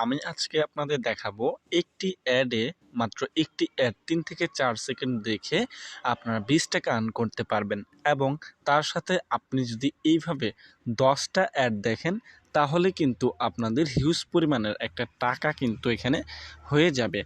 আমি আজকে আপনাদের দেখাবো একটি অ্যাডে মাত্র একটি অ্যাড ৩ থেকে ৪ সেকেন্ড দেখে আপনারা ২০ টাকা আর্ন করতে পারবেন এবং তার সাথে আপনি যদি এইভাবে ১০টা অ্যাড দেখেন তাহলে কিন্তু আপনাদের হিউজ পরিমাণের একটা টাকা কিন্তু এখানে হয়ে যাবে।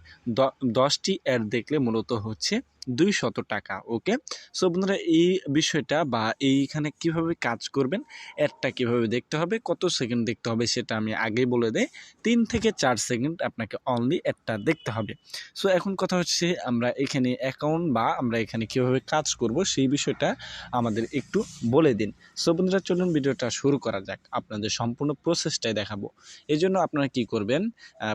১০টি অ্যাড দেখলে মূলত হচ্ছে ২০০ টাকা। ওকে, সো বন্ধুরা এই বিষয়টা বা এইখানে কিভাবে কাজ করবেন, অ্যাডটা কিভাবে দেখতে হবে, কত সেকেন্ড দেখতে হবে সেটা আমি আগেই বলে দেই। ৩ থেকে ৪ সেকেন্ড আপনাকে অনলি অ্যাডটা দেখতে হবে। সো এখন কথা হচ্ছে আমরা এখানে অ্যাকাউন্ট বা আমরা এখানে কীভাবে কাজ করব সেই বিষয়টা আমাদের একটু বলে দিন। সো বন্ধুরা চলুন ভিডিওটা শুরু করা যাক, আপনাদের সম্পূর্ণ প্রসেসটাই দেখাবো। এই জন্য আপনারা কী করবেন,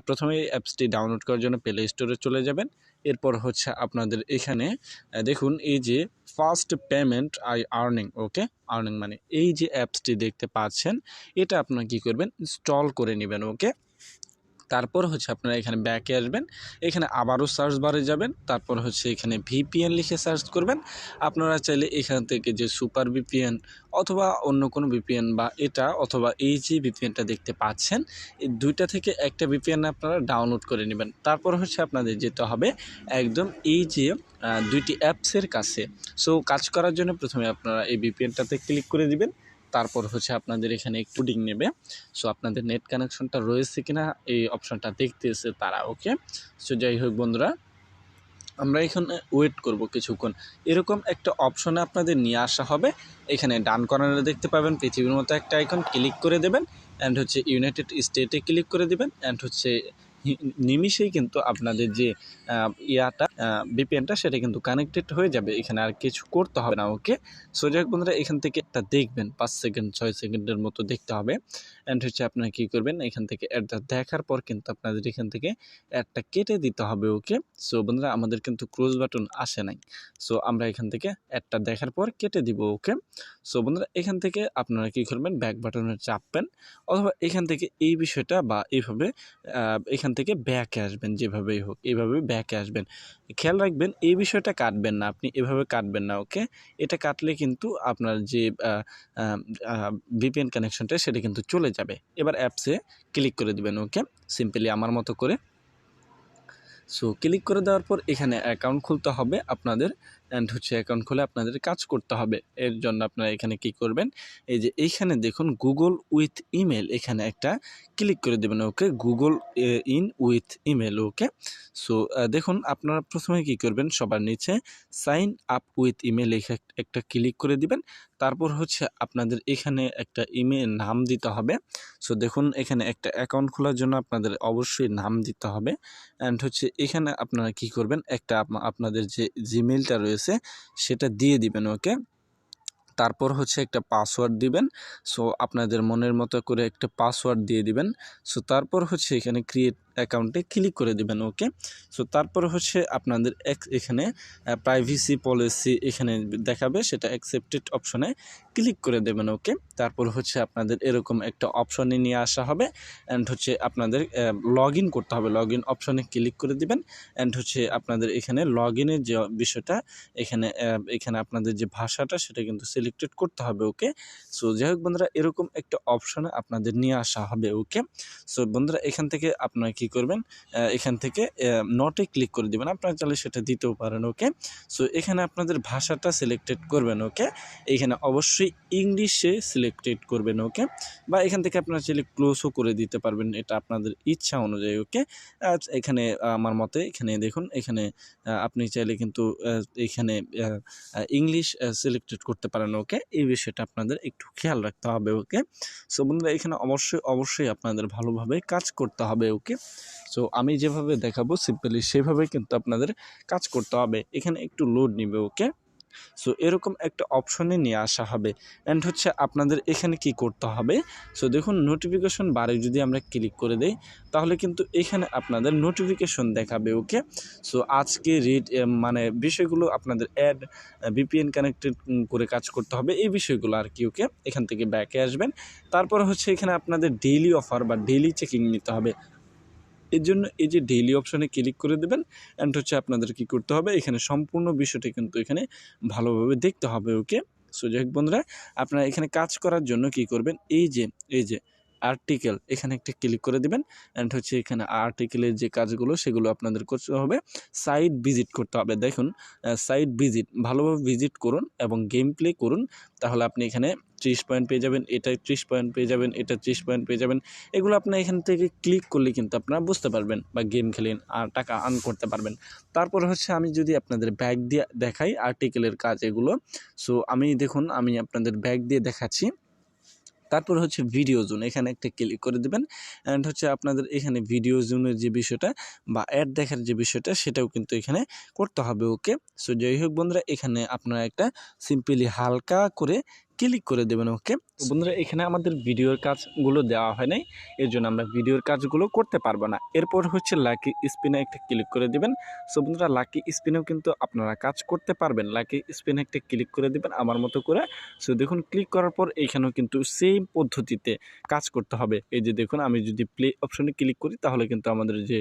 প্রথমে অ্যাপসটি ডাউনলোড করার জন্য প্লে স্টোরে চলে যাবেন। এরপর হচ্ছে আপনাদের এখানে দেখুন এই যে ফার্স্ট পেমেন্ট আর্নিং, ওকে, আর্নিং মানে এই যে অ্যাপসটি দেখতে পাচ্ছেন এটা আপনারা কী করবেন, ইনস্টল করে নেবেন। ওকে, তারপর হচ্ছে আপনারা এখানে ব্যাকে আসবেন, এখানে আবারও সার্চ বারে যাবেন, তারপর হচ্ছে এখানে ভিপিএন লিখে সার্চ করবেন। আপনারা চাইলে এখান থেকে যে সুপার ভিপিএন অথবা অন্য কোনো ভিপিএন বা এটা অথবা এই যে ভিপিএনটা দেখতে পাচ্ছেন এই দুইটা থেকে একটা ভিপিএন আপনারা ডাউনলোড করে নেবেন। তারপর হচ্ছে আপনাদের যেতে হবে একদম এই যে দুইটি অ্যাপসের কাছে। সো কাজ করার জন্য প্রথমে আপনারা এই ভিপিএনটাতে ক্লিক করে দিবেন। তারপর হচ্ছে আপনাদের এখানে একটু ডিং নেবে। সো আপনাদের নেট কানেকশনটা রয়েছে কিনা এই অপশনটা দেখতেছে তারা। ওকে, সো যাই হোক বন্ধুরা, আমরা এখানে ওয়েট করব কিছুক্ষণ। এরকম একটা অপশনে আপনাদের নিয়ে আসা হবে। এখানে ডান কর্নারে দেখতে পাবেন পৃথিবীর মতো একটা আইকন, ক্লিক করে দেবেন অ্যান্ড হচ্ছে ইউনাইটেড স্টেটে ক্লিক করে দেবেন অ্যান্ড হচ্ছে নিমিষেই কিন্তু আপনাদের যে ইয়াটা ভিপিএনটা সেটা কিন্তু কানেক্টেড হয়ে যাবে, এখানে আর কিছু করতে হবে না। ওকে, সো যাই হোক বন্ধুরা, এখান থেকে একটা দেখবেন ৫ সেকেন্ড ৬ সেকেন্ডের মতো দেখতে হবে অ্যান্ড হচ্ছে আপনারা কী করবেন, এখান থেকে অ্যাডটা দেখার পর কিন্তু আপনাদের এখান থেকে অ্যাডটা কেটে দিতে হবে। ওকে, সো বন্ধুরা আমাদের কিন্তু ক্লোজ বাটন আসে নাই, সো আমরা এখান থেকে অ্যাডটা দেখার পর কেটে দিব। ওকে, সো বন্ধুরা এখান থেকে আপনারা কী করবেন, ব্যাক বাটনে চাপবেন অথবা এখান থেকে এই বিষয়টা বা এইভাবে এখান থেকে ব্যাকে আসবেন, যেভাবেই হোক এইভাবে ব্যাকে আসবেন। খেয়াল রাখবেন এই বিষয়টা কাটবেন না, আপনি এভাবে কাটবেন না। ওকে, এটা কাটলে কিন্তু আপনার যে ভিপিএন কানেকশনটা সেটা কিন্তু চলে যাবে। এবার অ্যাপসে ক্লিক করে দিবেন। ওকে, সিম্পলি আমার মতো করে। সো ক্লিক করে দেওয়ার পর এখানে অ্যাকাউন্ট খুলতে হবে আপনাদের অ্যান্ড হচ্ছে অ্যাকাউন্ট খুলে আপনাদের কাজ করতে হবে। এর জন্য আপনারা এখানে কি করবেন, এই যে এইখানে দেখুন গুগল উইথ ইমেল, এখানে একটা ক্লিক করে দেবেন। Okay, Google in with email. Okay, so দেখুন আপনারা প্রথমে কি করবেন, সবার নিচে সাইন আপ উইথ ইমেল একটা ক্লিক করে দিবেন। তারপর হচ্ছে আপনাদের এখানে একটা ইমেল নাম দিতে হবে। সো দেখুন এখানে একটা অ্যাকাউন্ট খোলার জন্য আপনাদের অবশ্যই নাম দিতে হবে অ্যান্ড হচ্ছে এখানে আপনারা কি করবেন, একটা আপনাদের যে জিমেইলটা রয়েছে সেটা দিয়ে দিবেন। ওকে, তারপর হচ্ছে একটা পাসওয়ার্ড দিবেন। সো আপনাদের মনের মতো করে একটা পাসওয়ার্ড দিয়ে দিবেন। সো তারপর হচ্ছে এখানে ক্রিয়েট অ্যাকাউন্টে ক্লিক করে দিবেন। ওকে, সো তারপর হচ্ছে আপনাদের এখানে প্রাইভেসি পলিসি এখানে দেখাবে, সেটা অ্যাকসেপ্টেড অপশনে ক্লিক করে দেবেন। ওকে, তারপর হচ্ছে আপনাদের এরকম একটা অপশনে নিয়ে আসা হবে অ্যান্ড হচ্ছে আপনাদের লগ ইন করতে হবে। লগ ইন অপশনে ক্লিক করে দিবেন অ্যান্ড হচ্ছে আপনাদের এখানে লগ ইনের যে বিষয়টা এখানে আপনাদের যে ভাষাটা সেটা কিন্তু সিলেক্টেড করতে হবে। ওকে, সো যাই হোক বন্ধুরা এরকম একটা অপশনে আপনাদের নিয়ে আসা হবে। ওকে, সো বন্ধুরা এখান থেকে আপনারা কি করবেন, এখান থেকে নটে ক্লিক করে দেবেন, আপনারা চাইলে সেটা দিতেও পারেন। ওকে, সো এখানে আপনাদের ভাষাটা সিলেক্টেড করবেন। ওকে, এখানে অবশ্যই ইংলিশে সিলেক্টেড করবেন। ওকে, বা এখান থেকে আপনারা চাইলে ক্লোজও করে দিতে পারবেন, এটা আপনাদের ইচ্ছা অনুযায়ী। ওকে, এখানে আমার মতে এখানে দেখুন এখানে আপনি চাইলে কিন্তু এখানে ইংলিশ সিলেক্টেড করতে পারেন। ওকে, এই বিষয়টা আপনাদের একটু খেয়াল রাখতে হবে। ওকে, সো বন্ধুরা এখানে অবশ্যই আপনাদের ভালোভাবে কাজ করতে হবে। ওকে, সো আমি যেভাবে দেখাবো সিম্পলি সেভাবে কিন্তু আপনাদের কাজ করতে হবে। এখানে একটু লোড নিবে। ওকে, সো এরকম একটা অপশনে নিয়ে আসা হবে অ্যান্ড হচ্ছে আপনাদের এখানে কি করতে হবে, সো দেখুন নোটিফিকেশন বারে যদি আমরা ক্লিক করে দেই তাহলে কিন্তু এখানে আপনাদের নোটিফিকেশন দেখাবে। ওকে, সো আজকে মানে বিষয়গুলো আপনাদের অ্যাড ভিপিএন কানেক্টেড করে কাজ করতে হবে, এই বিষয়গুলো আর কি। ওকে, এখান থেকে ব্যাকে আসবেন, তারপর হচ্ছে এখানে আপনাদের ডেইলি অফার বা ডেইলি চেকিং নিতে হবে। এর জন্য এই যে ডেইলি অপশনে ক্লিক করে দেবেন অ্যান্ড হচ্ছে আপনাদের কি করতে হবে, এখানে সম্পূর্ণ বিষয়টা কিন্তু এখানে ভালোভাবে দেখতে হবে। ওকে, সো যাই হোক বন্ধুরা আপনারা এখানে কাজ করার জন্য কি করবেন, এই যে আর্টিকেল এখানে একটা ক্লিক করে দিবেন। অ্যান্ড হচ্ছে এখানে আর্টিকেলের যে কাজগুলো সেগুলো আপনাদের করতে হবে। সাইট ভিজিট করতে হবে। দেখুন সাইট ভিজিট ভালোভাবে ভিজিট করুন এবং গেম প্লে করুন, তাহলে আপনি এখানে 30 পয়েন্ট পেয়ে যাবেন, এটা 30 পয়েন্ট পেয়ে যাবেন, এটা 30 পয়েন্ট পেয়ে যাবেন। এগুলো আপনার এখান থেকে ক্লিক করলে কিন্তু আপনারা বুঝতে পারবেন বা গেম খেলেন আর টাকা আর্ন করতে পারবেন। তারপর হচ্ছে আমি যদি আপনাদের ব্যাগ দিয়ে দেখাই আর্টিকেলের কাজ এগুলো, সো আমি দেখুন আমি আপনাদের ব্যাগ দিয়ে দেখাচ্ছি। তারপর হচ্ছে ভিডিও জোন, এখানে একটা ক্লিক করে দেবেন। অ্যান্ড হচ্ছে আপনাদের এখানে ভিডিও জোনের যে বিষয়টা বা অ্যাড দেখার যে বিষয়টা সেটাও কিন্তু এখানে করতে হবে। ওকে, সো যাই হোক বন্ধুরা, এখানে আপনারা একটা সিম্পলি হালকা করে ক্লিক করে দেবেন। ওকে, তো বন্ধুরা এখানে আমাদের ভিডিওর কাজগুলো দেওয়া হয় নাই, এর জন্য আমরা ভিডিওর কাজগুলো করতে পারবো না। এরপর হচ্ছে লাকি স্পিনে একটা ক্লিক করে দেবেন। সো বন্ধুরা লাকি স্পিনেও কিন্তু আপনারা কাজ করতে পারবেন। লাকি স্পিনে একটা ক্লিক করে দেবেন আমার মতো করে। সো দেখুন ক্লিক করার পর এখানেও কিন্তু সেম পদ্ধতিতে কাজ করতে হবে। এই যে দেখুন আমি যদি প্লে অপশনে ক্লিক করি তাহলে কিন্তু আমাদের যে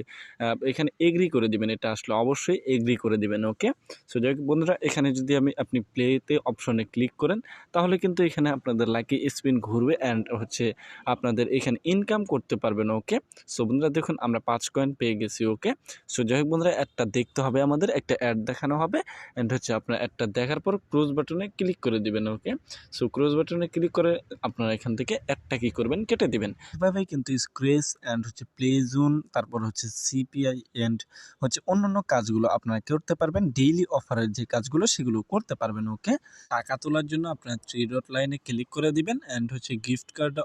এখানে এগ্রি করে দিবেন, এটা আসলে অবশ্যই এগ্রি করে দিবেন। ওকে, সো যাই হোক বন্ধুরা, এখানে যদি আপনি প্লেতে অপশনে ক্লিক করেন তাহলে কিন্তু এখানে আপনাদের লাকি স্পিন ঘুরবে অ্যান্ড হচ্ছে আপনাদের এখানে ইনকাম করতে পারবেন। ওকে, সো বন্ধুরা দেখুন আমরা 5 কয়েন পেয়ে গেছি। ওকে, সো যাই হোক বন্ধুরা, একটা দেখতে হবে, আমাদের একটা অ্যাড দেখানো হবে অ্যান্ড হচ্ছে আপনার অ্যাডটা দেখার পর ক্লোজ বাটনে ক্লিক করে দিবেন। ওকে, সো ক্লোজ বাটনে ক্লিক করে আপনারা এখান থেকে অ্যাডটা কী করবেন, কেটে দিবেন। এভাবেই কিন্তু স্ক্রেচ অ্যান্ড হচ্ছে প্লে জোন, তারপর হচ্ছে সিপিআই অ্যান্ড হচ্ছে অন্যান্য কাজগুলো আপনারা করতে পারবেন। ডেইলি অফারের যে কাজগুলো সেগুলো করতে পারবেন। ওকে, টাকা তোলার জন্য আপনারা 3 ডট লাইনে ক্লিক করে দিবেন অ্যান্ড হচ্ছে গিফট কার্ড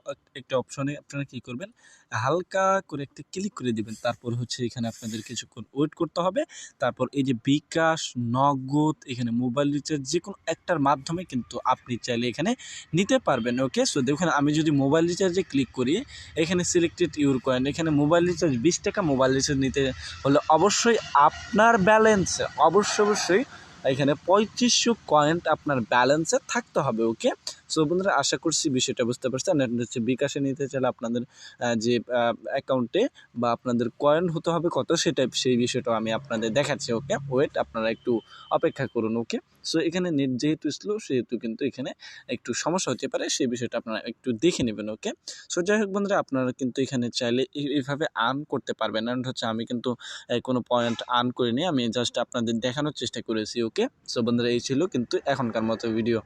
একটা অপশনে আপনারা কী করবেন, হালকা করে একটা ক্লিক করে দিবেন। তারপর হচ্ছে এখানে আপনাদের কিছুক্ষণ ওয়েট করতে হবে। তারপর এই যে বিকাশ, নগদ, এখানে মোবাইল রিচার্জ যে কোনো একটার মাধ্যমে কিন্তু আপনি চাইলে এখানে নিতে পারবেন। ওকে, সো দেখুন আমি যদি মোবাইল রিচার্জে ক্লিক করি, এখানে সিলেক্টেড ইউর কয়েন, এখানে মোবাইল রিচার্জ 20 টাকা। মোবাইল রিচার্জ নিতে হলে অবশ্যই আপনার ব্যালেন্সে অবশ্যই এখানে 3500 কয়েন আপনার ব্যালেন্সে থাকতে হবে। ওকে, সো বন্ধুরা আশা করছি বিষয়টা বুঝতে পারছেন। হচ্ছে বিকাশে নিতে চাইলে আপনাদের যে অ্যাকাউন্টে বা আপনাদের কয়েন হতে হবে কত, সেই বিষয়টাও আমি আপনাদের দেখাচ্ছি। ওকে, ওয়েট, আপনারা একটু অপেক্ষা করুন। ওকে, সো এখানে নেট যেহেতু স্লো সেহেতু কিন্তু এখানে একটু সমস্যা হতে পারে, সেই বিষয়টা আপনারা একটু দেখে নেবেন। ওকে, সো যাই হোক বন্ধুরা, আপনারা কিন্তু এখানে চাইলে এইভাবে আর্ন করতে পারবেন। অ্যান্ড হচ্ছে আমি কিন্তু কোনো পয়েন্ট আর্ন করিনি, আমি জাস্ট আপনাদের দেখানোর চেষ্টা করেছি। ওকে, সো বন্ধুরা এই ছিল কিন্তু এখনকার মতো ভিডিও।